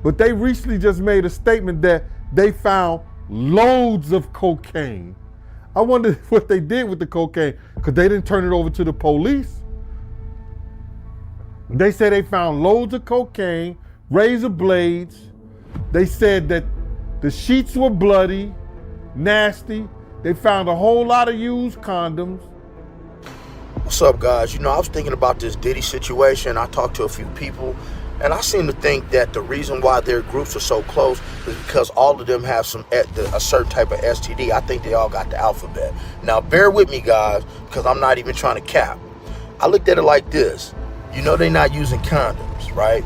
But they recently just made a statement that they found loads of cocaine. I wonder what they did with the cocaine, because they didn't turn it over to the police. They said they found loads of cocaine, razor blades. They said that the sheets were bloody, nasty. They found a whole lot of used condoms. What's up, guys? You know, I was thinking about this Diddy situation. I talked to a few people, and I seem to think that the reason why their groups are so close is because all of them have a certain type of STD. I think they all got the alphabet. Now, bear with me, guys, because I'm not even trying to cap. I looked at it like this. You know they're not using condoms, right?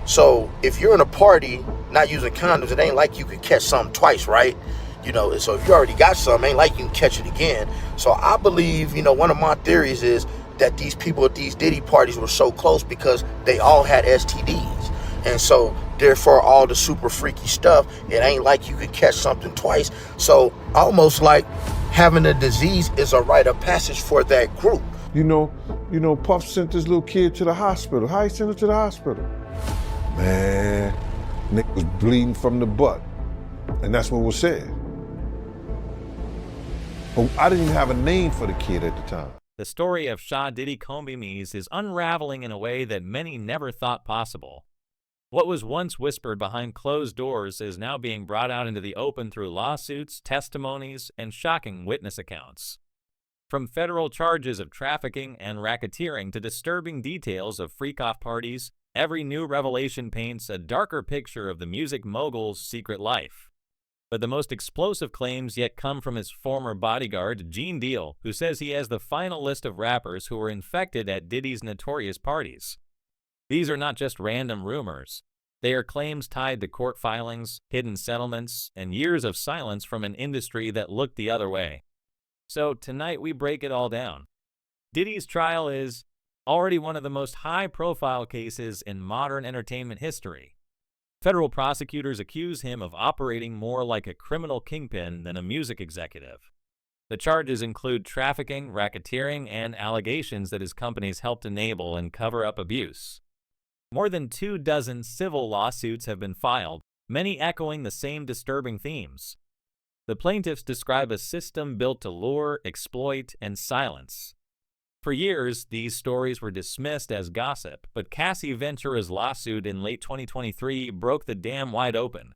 So if you're in a party not using condoms, it ain't like you could catch something twice, right? You know, so if you already got something, ain't like you can catch it again. So I believe, you know, one of my theories is that these people at these Diddy parties were so close because they all had STDs. And so therefore all the super freaky stuff, it ain't like you could catch something twice. So almost like having a disease is a rite of passage for that group. You know, Puff sent this little kid to the hospital. How he sent him to the hospital? Man, Nick was bleeding from the butt. And that's what was said. But I didn't even have a name for the kid at the time. The story of Shah Diddy Combi Mees is unraveling in a way that many never thought possible. What was once whispered behind closed doors is now being brought out into the open through lawsuits, testimonies, and shocking witness accounts. From federal charges of trafficking and racketeering to disturbing details of freak-off parties, every new revelation paints a darker picture of the music mogul's secret life. But the most explosive claims yet come from his former bodyguard, Gene Deal, who says he has the final list of rappers who were infected at Diddy's notorious parties. These are not just random rumors. They are claims tied to court filings, hidden settlements, and years of silence from an industry that looked the other way. So tonight we break it all down. Diddy's trial is already one of the most high-profile cases in modern entertainment history. Federal prosecutors accuse him of operating more like a criminal kingpin than a music executive. The charges include trafficking, racketeering, and allegations that his companies helped enable and cover up abuse. More than 24 civil lawsuits have been filed, many echoing the same disturbing themes. The plaintiffs describe a system built to lure, exploit, and silence. For years, these stories were dismissed as gossip, but Cassie Ventura's lawsuit in late 2023 broke the dam wide open.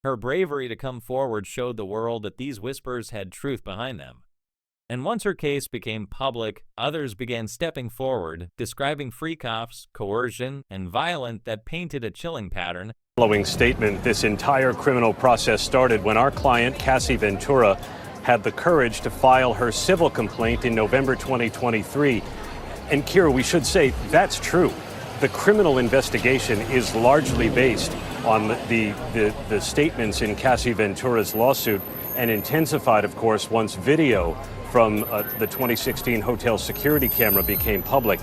Her bravery to come forward showed the world that these whispers had truth behind them. And once her case became public, others began stepping forward, describing freak-offs, coercion, and violence that painted a chilling pattern. Following statement, this entire criminal process started when our client, Cassie Ventura, had the courage to file her civil complaint in November 2023. And Kira, we should say that's true. The criminal investigation is largely based on the statements in Cassie Ventura's lawsuit, and intensified, of course, once video from the 2016 hotel security camera became public.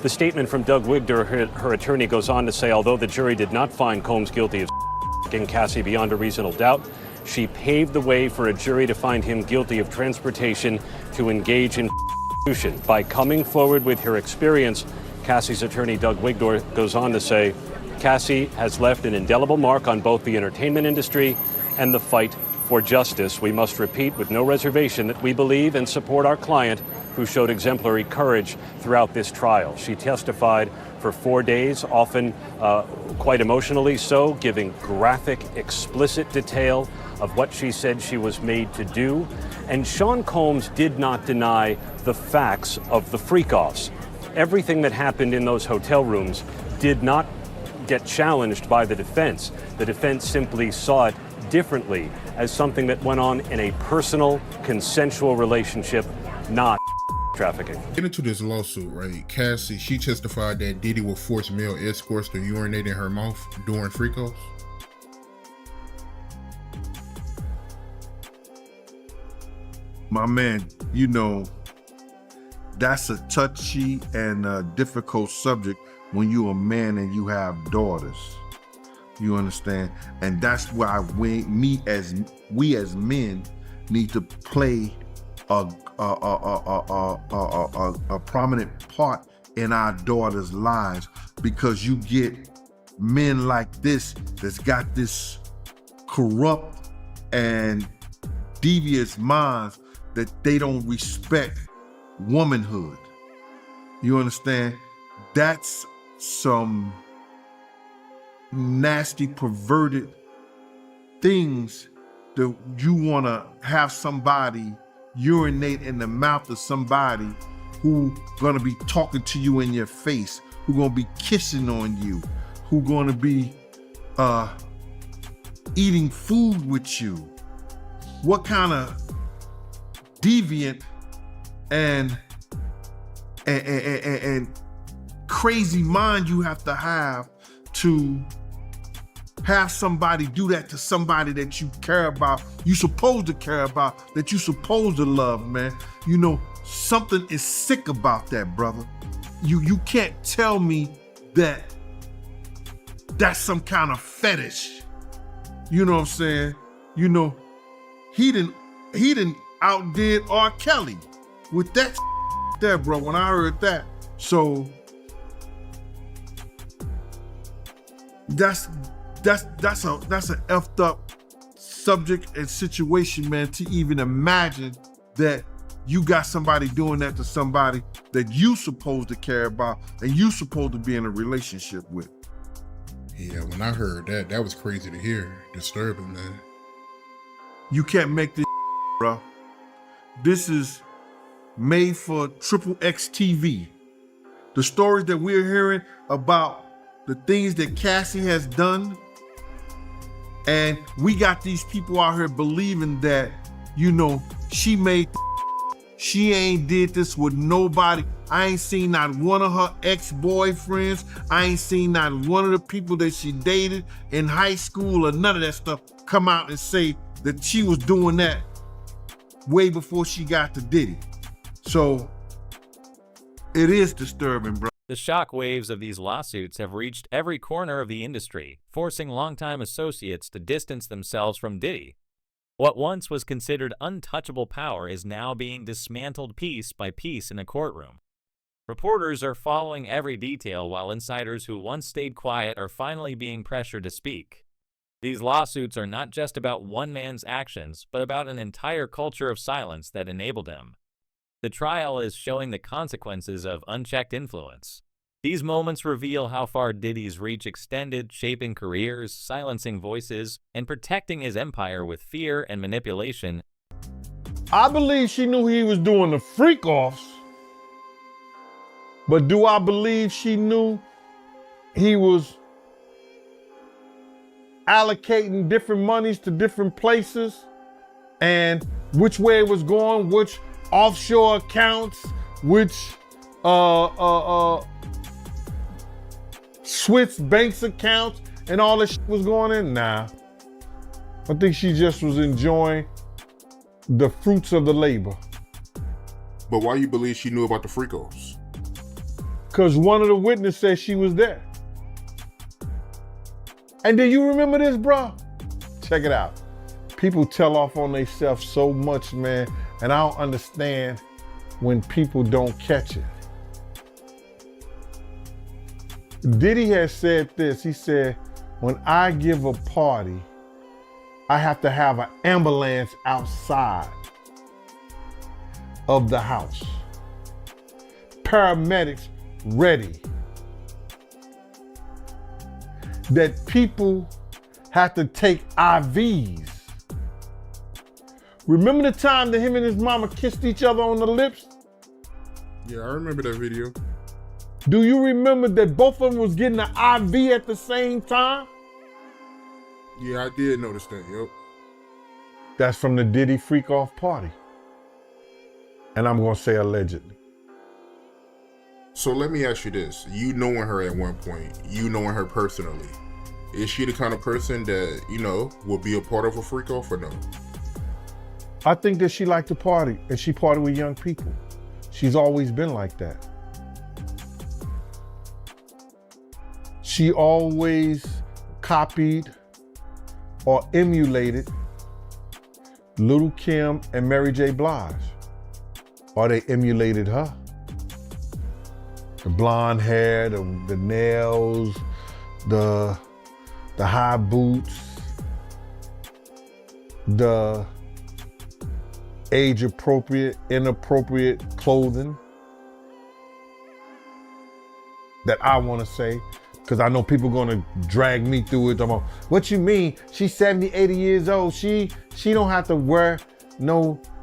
The statement from Doug Wigder, her attorney, goes on to say, although the jury did not find Combs guilty of Cassie beyond a reasonable doubt, she paved the way for a jury to find him guilty of transportation to engage in prostitution. By coming forward with her experience, Cassie's attorney, Doug Wigdor, goes on to say, Cassie has left an indelible mark on both the entertainment industry and the fight for justice. We must repeat with no reservation that we believe and support our client, who showed exemplary courage throughout this trial. She testified for 4 days, often quite emotionally so, giving graphic, explicit detail of what she said she was made to do. And Sean Combs did not deny the facts of the freak-offs. Everything that happened in those hotel rooms did not get challenged by the defense. The defense simply saw it differently, as something that went on in a personal, consensual relationship, not trafficking. Get into this lawsuit, right? Cassie, she testified that Diddy would force male escorts to urinate in her mouth during freak-offs. My man, you know, that's a touchy and difficult subject when you're a man and you have daughters. You understand? And that's why we as men need to play a prominent part in our daughters' lives, because you get men like this that's got this corrupt and devious minds that they don't respect womanhood. You understand? That's some nasty, perverted things that you want to have somebody urinate in the mouth of somebody who gonna be talking to you in your face, who gonna be kissing on you, who gonna be eating food with you. What kind of deviant and crazy mind you have to have somebody do that to somebody that you care about, you supposed to care about, that you supposed to love, man. You know, something is sick about that, brother. You can't tell me that that's some kind of fetish. You know what I'm saying? You know, he didn't outdid R. Kelly with that there, bro, when I heard that. So that's an effed up subject and situation, man, to even imagine that you got somebody doing that to somebody that you supposed to care about and you supposed to be in a relationship with. Yeah, when I heard that, that was crazy to hear. Disturbing, man. You can't make this bro. This is made for Triple X TV. The stories that we're hearing about the things that Cassie has done, and we got these people out here believing that, you know, she ain't did this with nobody. I ain't seen not one of her ex-boyfriends. I ain't seen not one of the people that she dated in high school or none of that stuff come out and say that she was doing that way before she got to Diddy. So it is disturbing, bro. The shockwaves of these lawsuits have reached every corner of the industry, forcing longtime associates to distance themselves from Diddy. What once was considered untouchable power is now being dismantled piece by piece in a courtroom. Reporters are following every detail, while insiders who once stayed quiet are finally being pressured to speak. These lawsuits are not just about one man's actions, but about an entire culture of silence that enabled him. The trial is showing the consequences of unchecked influence. These moments reveal how far Diddy's reach extended, shaping careers, silencing voices, and protecting his empire with fear and manipulation. I believe she knew he was doing the freak-offs, but do I believe she knew he was allocating different monies to different places and which way it was going, which offshore accounts, which Swiss banks accounts, and all this shit was going in? Nah. I think she just was enjoying the fruits of the labor. But why you believe she knew about the freak-offs? Because one of the witnesses said she was there. And do you remember this, bro? Check it out. People tell off on themselves so much, man, and I don't understand when people don't catch it. Diddy has said this. He said, when I give a party, I have to have an ambulance outside of the house. Paramedics ready. That people have to take IVs. Remember the time that him and his mama kissed each other on the lips? Yeah, I remember that video. Do you remember that both of them was getting an IV at the same time? Yeah, I did notice that, yep. That's from the Diddy freak-off party. And I'm gonna say allegedly. So let me ask you this. You knowing her at one point, you knowing her personally, is she the kind of person that, you know, will be a part of a freak-off or no? I think that she liked to party, and she partied with young people. She's always been like that. She always copied or emulated Little Kim and Mary J. Blige, or they emulated her. The blonde hair, the nails, the high boots, the age-appropriate, inappropriate clothing that I want to say, because I know people gonna drag me through it. What you mean? She's 70, 80 years old. She don't have to wear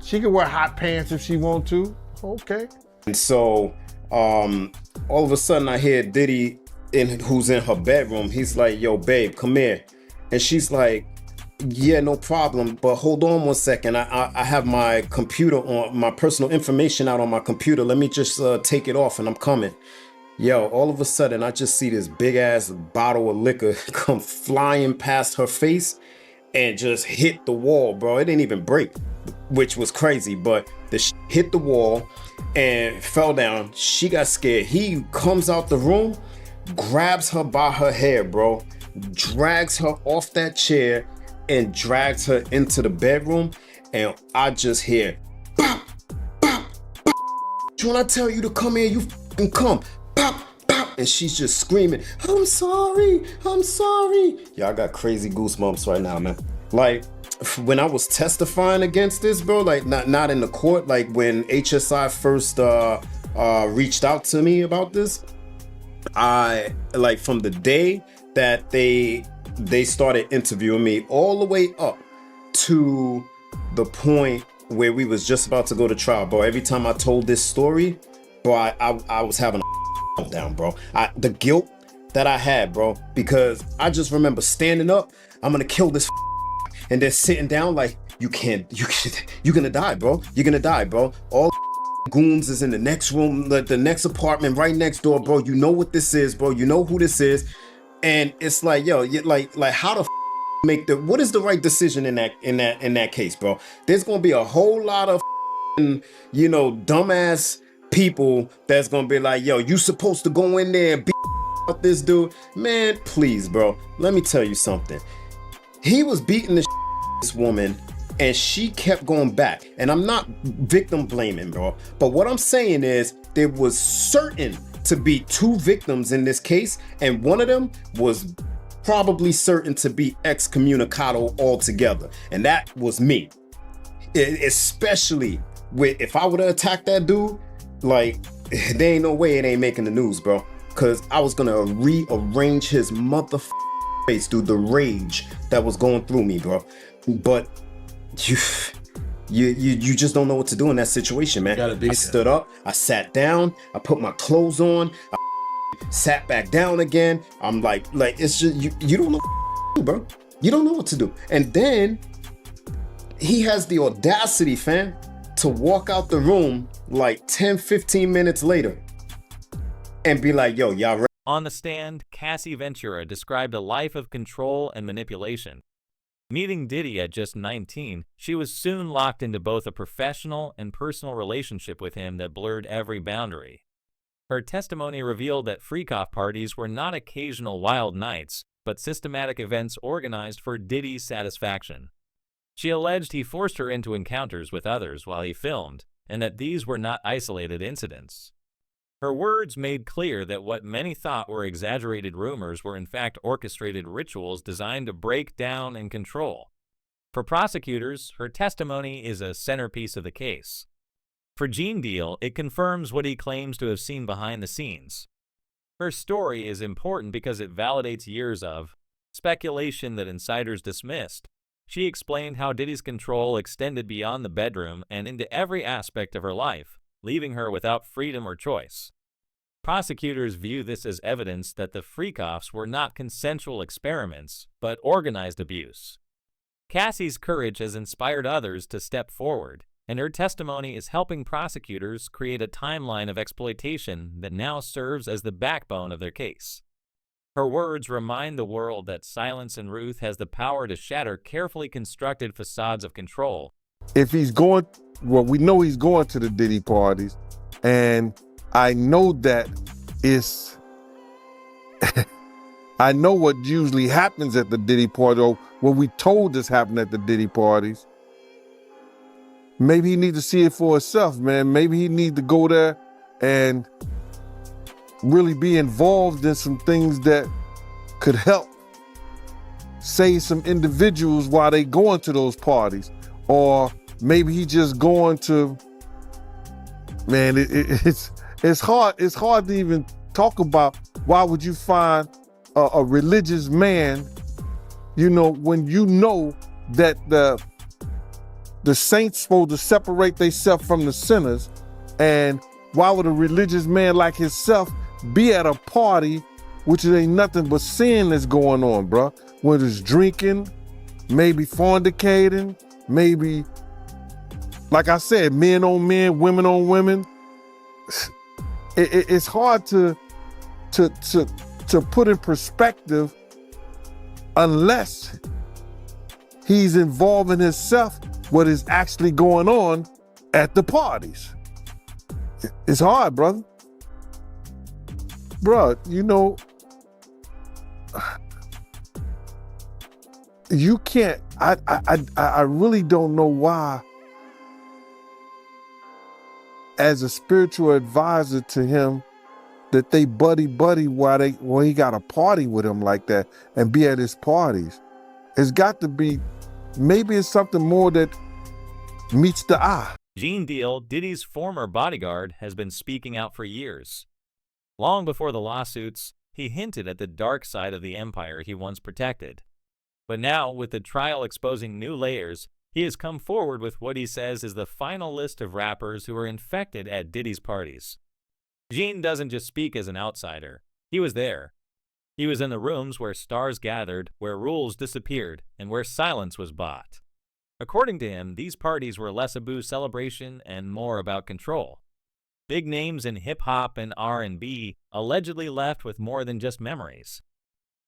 she can wear hot pants if she want to. Okay. And so all of a sudden I hear Diddy, who's in her bedroom. He's like, yo, babe, come here. And she's like, yeah, no problem, but hold on one second. I have my computer on, my personal information out on my computer. Let me just take it off and I'm coming. Yo, all of a sudden I just see this big ass bottle of liquor come flying past her face and just hit the wall, bro. It didn't even break, which was crazy, but the hit the wall and fell down. She got scared. He comes out the room, grabs her by her hair, bro, drags her off that chair and drags her into the bedroom. And I just hear, pop, pop, pop. When I tell you to come here, you f***ing come. Pop, pop. And she's just screaming, I'm sorry, I'm sorry. Yeah, I got crazy goosebumps right now, man. Like, when I was testifying against this, bro, like not in the court, like when HSI first reached out to me about this, I, like, from the day that they started interviewing me all the way up to the point where we was just about to go to trial, bro. Every time I told this story, bro, I was having a meltdown, bro. The guilt that I had, bro, because I just remember standing up, I'm gonna kill this and then sitting down like, you're gonna die, bro. You're gonna die, bro. All goons is in the next room, the next apartment right next door, bro. You know what this is, bro. You know who this is. And it's like, yo, like how to make what is the right decision in that case, bro? There's gonna be a whole lot of dumbass people that's gonna be like, yo, you supposed to go in there and beat out this dude. Man, please, bro. Let me tell you something. He was beating this woman and she kept going back. And I'm not victim blaming, bro. But what I'm saying is there was certain to be two victims in this case, and one of them was probably certain to be excommunicado altogether, and that was me. Especially with, if I would have attacked that dude, like, there ain't no way it ain't making the news, bro, because I was gonna rearrange his motherfucking face through the rage that was going through me, bro. But you just don't know what to do in that situation, man. I stood up, I sat down, I put my clothes on, I sat back down again. I'm like it's just you don't know what to do, bro. You don't know what to do. And then he has the audacity, fam, to walk out the room like 10-15 minutes later and be like, yo, y'all ready? On the stand, Cassie Ventura described a life of control and manipulation. Meeting Diddy at just 19, she was soon locked into both a professional and personal relationship with him that blurred every boundary. Her testimony revealed that freak-off parties were not occasional wild nights, but systematic events organized for Diddy's satisfaction. She alleged he forced her into encounters with others while he filmed, and that these were not isolated incidents. Her words made clear that what many thought were exaggerated rumors were in fact orchestrated rituals designed to break down and control. For prosecutors, her testimony is a centerpiece of the case. For Gene Deal, it confirms what he claims to have seen behind the scenes. Her story is important because it validates years of speculation that insiders dismissed. She explained how Diddy's control extended beyond the bedroom and into every aspect of her life, leaving her without freedom or choice. Prosecutors view this as evidence that the freak-offs were not consensual experiments, but organized abuse. Cassie's courage has inspired others to step forward, and her testimony is helping prosecutors create a timeline of exploitation that now serves as the backbone of their case. Her words remind the world that silence in Ruth has the power to shatter carefully constructed facades of control. If he's going, well, we know he's going to the Diddy parties, and I know that it's, I know what usually happens at the Diddy party, or what we told us happened at the Diddy parties. Maybe he needs to see it for himself, man. Maybe he needs to go there and really be involved in some things that could help save some individuals while they going to those parties. Or maybe he just going to, man, it's hard to even talk about. Why would you find a religious man, when you know that the saints supposed to separate themselves from the sinners? And why would a religious man like himself be at a party which ain't nothing but sin that's going on, bro? Whether it's drinking, maybe fornicating, maybe, like I said, men on men, women on women. It's hard to put in perspective unless he's involving himself what is actually going on at the parties. It's hard, brother. Bro, you can't, I really don't know why, as a spiritual advisor to him, that they buddy while he got a party with him like that and be at his parties. It's got to be, maybe it's something more that meets the eye. Gene Deal, Diddy's former bodyguard, has been speaking out for years. Long before the lawsuits, he hinted at the dark side of the empire he once protected. But now, with the trial exposing new layers, he has come forward with what he says is the final list of rappers who were infected at Diddy's parties. Gene doesn't just speak as an outsider. He was there. He was in the rooms where stars gathered, where rules disappeared, and where silence was bought. According to him, these parties were less about celebration and more about control. Big names in hip-hop and R&B allegedly left with more than just memories.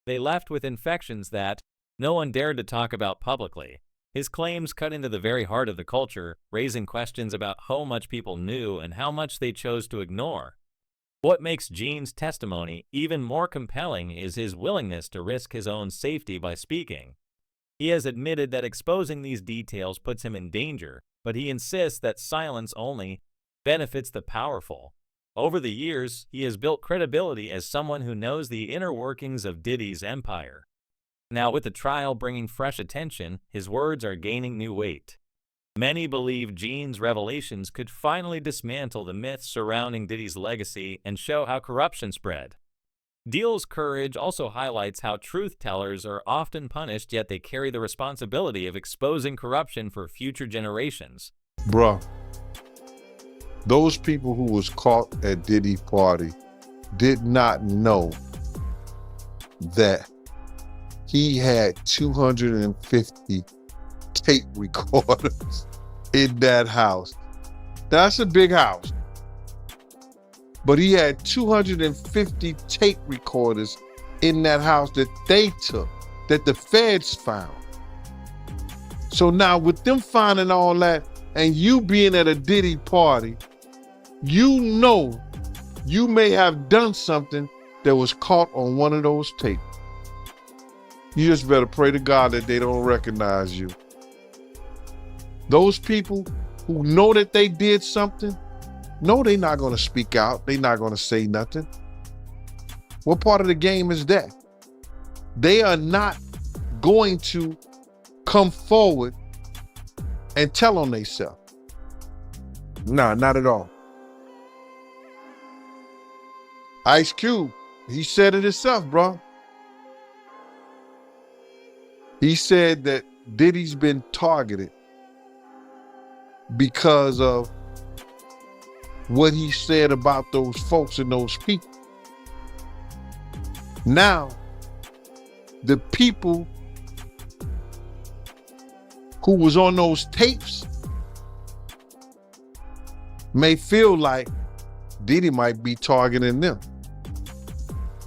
They left with infections that no one dared to talk about publicly. His claims cut into the very heart of the culture, raising questions about how much people knew and how much they chose to ignore. What makes Gene's testimony even more compelling is his willingness to risk his own safety by speaking. He has admitted that exposing these details puts him in danger, but he insists that silence only benefits the powerful. Over the years, he has built credibility as someone who knows the inner workings of Diddy's empire. Now, with the trial bringing fresh attention, his words are gaining new weight. Many believe Gene's revelations could finally dismantle the myths surrounding Diddy's legacy and show how corruption spread. Deal's courage also highlights how truth-tellers are often punished, yet they carry the responsibility of exposing corruption for future generations. Bruh, those people who was caught at Diddy's party did not know that he had 250 tape recorders in that house. That's a big house. But he had 250 tape recorders in that house that they took, that the feds found. So now with them finding all that and you being at a Diddy party, you know you may have done something that was caught on one of those tapes. You just better pray to God that they don't recognize you. Those people who know that they did something, no, they're not going to speak out. They're not going to say nothing. What part of the game is that? They are not going to come forward and tell on themselves. Nah, not at all. Ice Cube, he said it himself, bro. He said that Diddy's been targeted because of what he said about those folks and those people. Now, the people who was on those tapes may feel like Diddy might be targeting them.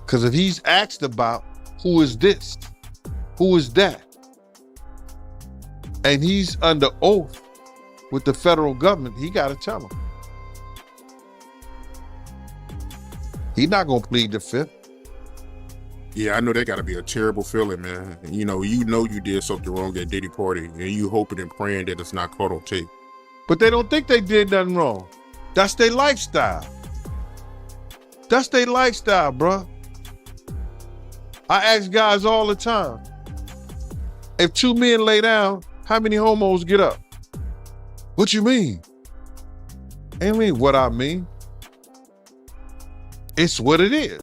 Because if he's asked about who is this, who is that, and he's under oath with the federal government, he got to tell them. He's not going to plead the fifth. Yeah, I know that got to be a terrible feeling, man. You know you did something wrong at Diddy party, and you hoping and praying that it's not caught on tape. But they don't think they did nothing wrong. That's their lifestyle. That's their lifestyle, bro. I ask guys all the time, if two men lay down, how many homos get up? What you mean? I mean what I mean. It's what it is.